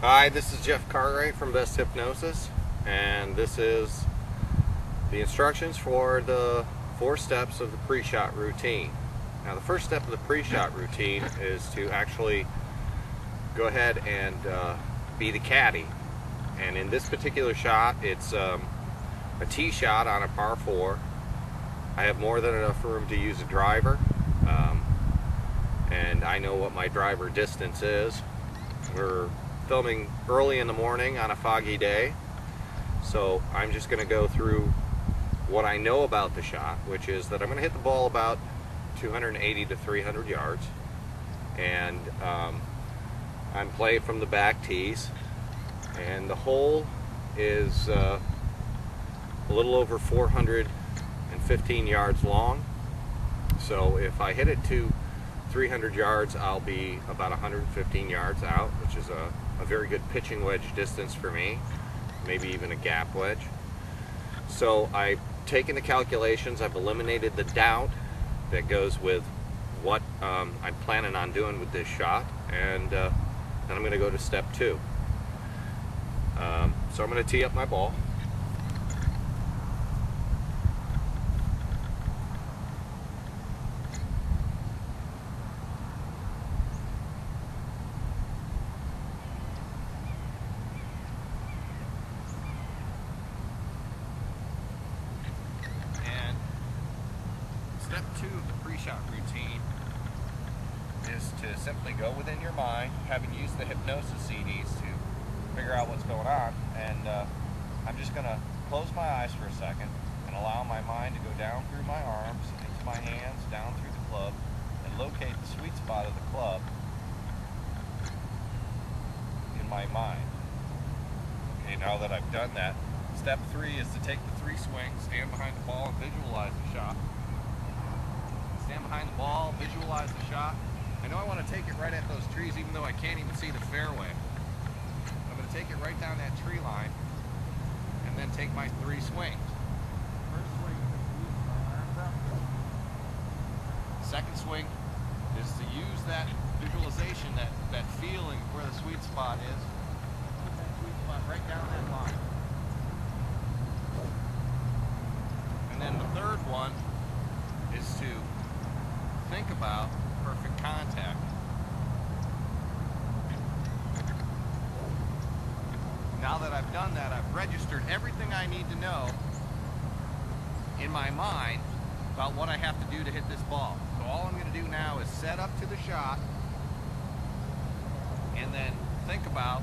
Hi, this is Jeff Cartwright from Best Hypnosis, and this is the instructions for the 4 steps of the pre-shot routine. Now, the first step of the pre-shot routine is to actually go ahead and be the caddy. And in this particular shot, it's a tee shot on a par 4. I have more than enough room to use a driver, and I know what my driver distance is. We're filming early in the morning on a foggy day, so I'm just going to go through what I know about the shot, which is that I'm going to hit the ball about 280 to 300 yards, and I'm playing from the back tees, and the hole is a little over 415 yards long. So if I hit it to 300 yards, I'll be about 115 yards out, which is a very good pitching wedge distance for me, maybe even a gap wedge. So I've taken the calculations, I've eliminated the doubt that goes with what I'm planning on doing with this shot, and then I'm going to go to step 2. So I'm going to tee up my ball. Step 2 of the pre-shot routine is to simply go within your mind, having used the hypnosis CDs to figure out what's going on, and I'm just going to close my eyes for a second and allow my mind to go down through my arms, into my hands, down through the club, and locate the sweet spot of the club in my mind. Okay, now that I've done that, step 3 is to take the 3 swings, stand behind the ball, and visualize the shot. Stand behind the ball, visualize the shot. I know I want to take it right at those trees, even though I can't even see the fairway. I'm going to take it right down that tree line, and then take my 3 swings. First swing is to use my arms up. Second swing is to use that visualization, that feeling of where the sweet spot is. Put that sweet spot right down that line. And then the third one is to think about perfect contact. Now that I've done that, I've registered everything I need to know in my mind about what I have to do to hit this ball. So all I'm going to do now is set up to the shot and then think about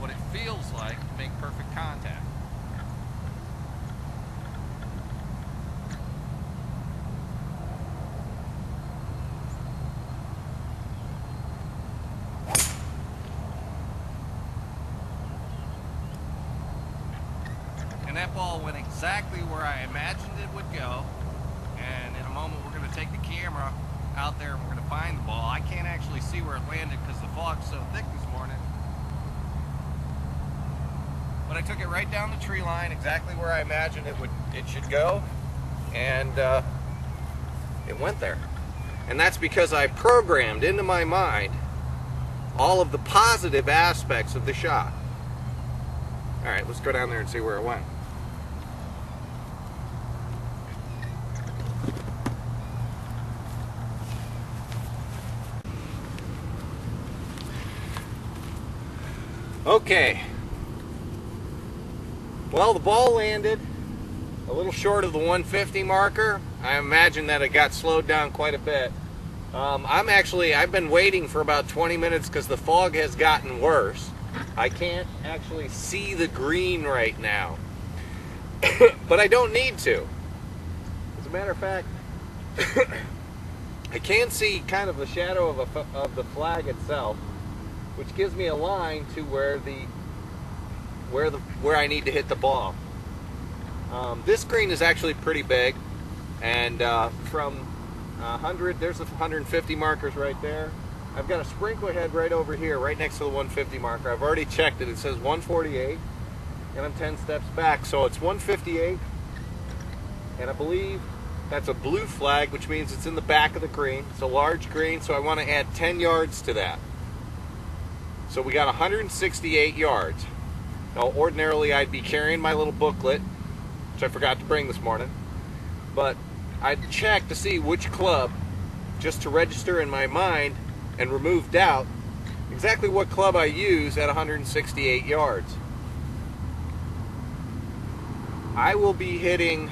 what it feels like to make perfect contact. And that ball went exactly where I imagined it would go, and in a moment we're going to take the camera out there and we're going to find the ball. I can't actually see where it landed because the fog's so thick this morning, but I took it right down the tree line, exactly where I imagined it should go, and it went there. And that's because I programmed into my mind all of the positive aspects of the shot. All right, let's go down there and see where it went. Okay, well, the ball landed a little short of the 150 marker. I imagine that it got slowed down quite a bit. I've been waiting for about 20 minutes because the fog has gotten worse. I can't actually see the green right now, but I don't need to. As a matter of fact, I can see kind of the shadow of the flag itself, which gives me a line to where I need to hit the ball. This green is actually pretty big, and from 100, there's the 150 markers right there. I've got a sprinkler head right over here, right next to the 150 marker. I've already checked it. It says 148, and I'm 10 steps back, so it's 158, and I believe that's a blue flag, which means it's in the back of the green. It's a large green, so I want to add 10 yards to that. So we got 168 yards. Now ordinarily I'd be carrying my little booklet, which I forgot to bring this morning, but I'd check to see which club, just to register in my mind and remove doubt, exactly what club I use at 168 yards. I will be hitting,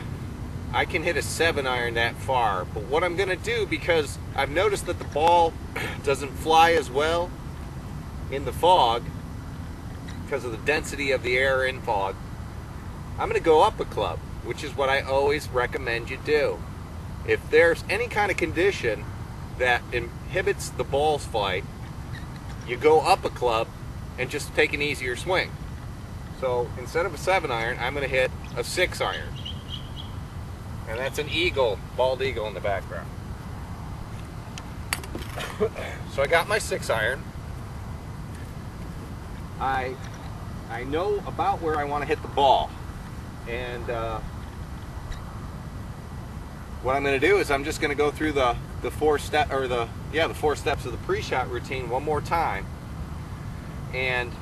I can hit a 7-iron that far, but what I'm going to do, because I've noticed that the ball doesn't fly as well in the fog because of the density of the air in fog, I'm going to go up a club, which is what I always recommend you do. If there's any kind of condition that inhibits the ball's flight, you go up a club and just take an easier swing. So instead of a 7-iron, I'm going to hit a 6-iron. And that's an eagle, bald eagle in the background. So I got my 6-iron. I know about where I want to hit the ball. And what I'm going to do is I'm just going to go through the 4 steps of the pre-shot routine one more time. And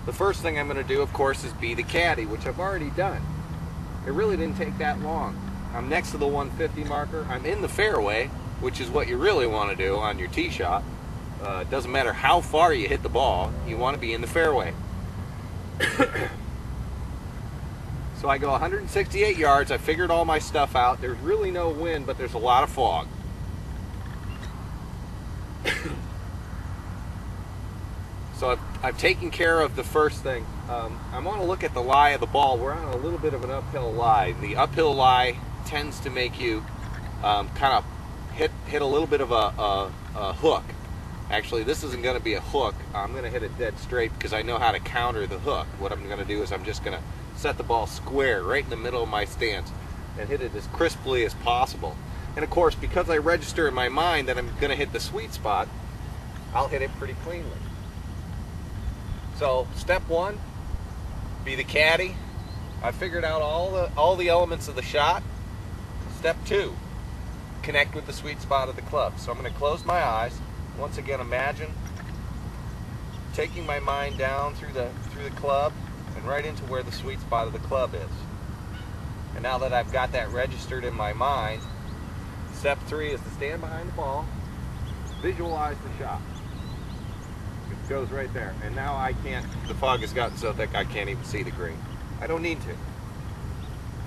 the first thing I'm going to do, of course, is be the caddy, which I've already done. It really didn't take that long. I'm next to the 150 marker. I'm in the fairway, which is what you really want to do on your tee shot. It doesn't matter how far you hit the ball, you want to be in the fairway. So I go 168 yards. I figured all my stuff out. There's really no wind, but there's a lot of fog. So I've taken care of the first thing. I want to look at the lie of the ball. We're on a little bit of an uphill lie. The uphill lie tends to make you kind of hit a little bit of a hook. Actually, this isn't going to be a hook. I'm going to hit it dead straight because I know how to counter the hook. What I'm going to do is I'm just going to set the ball square right in the middle of my stance and hit it as crisply as possible. And of course, because I register in my mind that I'm going to hit the sweet spot, I'll hit it pretty cleanly. So step 1, be the caddy. I figured out all the elements of the shot. Step 2, connect with the sweet spot of the club. So I'm going to close my eyes. Once again, imagine taking my mind down through the club and right into where the sweet spot of the club is. And now that I've got that registered in my mind, step 3 is to stand behind the ball, visualize the shot. It goes right there. And now I can't, the fog has gotten so thick I can't even see the green. I don't need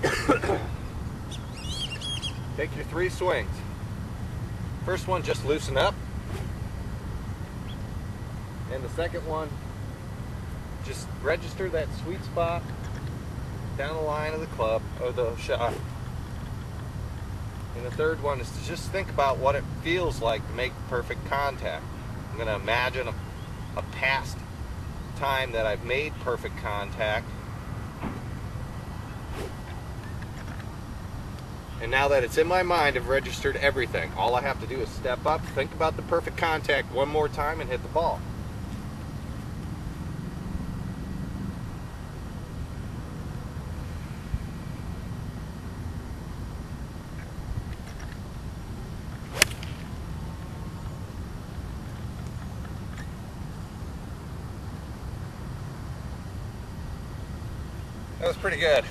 to. Take your 3 swings. First one, just loosen up. And the second one, just register that sweet spot down the line of the club, or the shot. And the third one is to just think about what it feels like to make perfect contact. I'm going to imagine a past time that I've made perfect contact. And now that it's in my mind, I've registered everything. All I have to do is step up, think about the perfect contact one more time, and hit the ball. That was pretty good.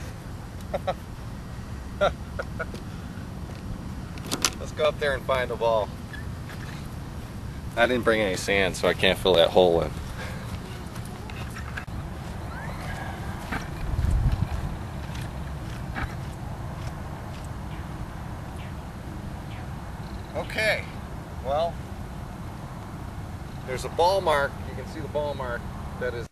Let's go up there and find the ball. I didn't bring any sand, so I can't fill that hole in. Okay, well, there's a ball mark. You can see the ball mark that is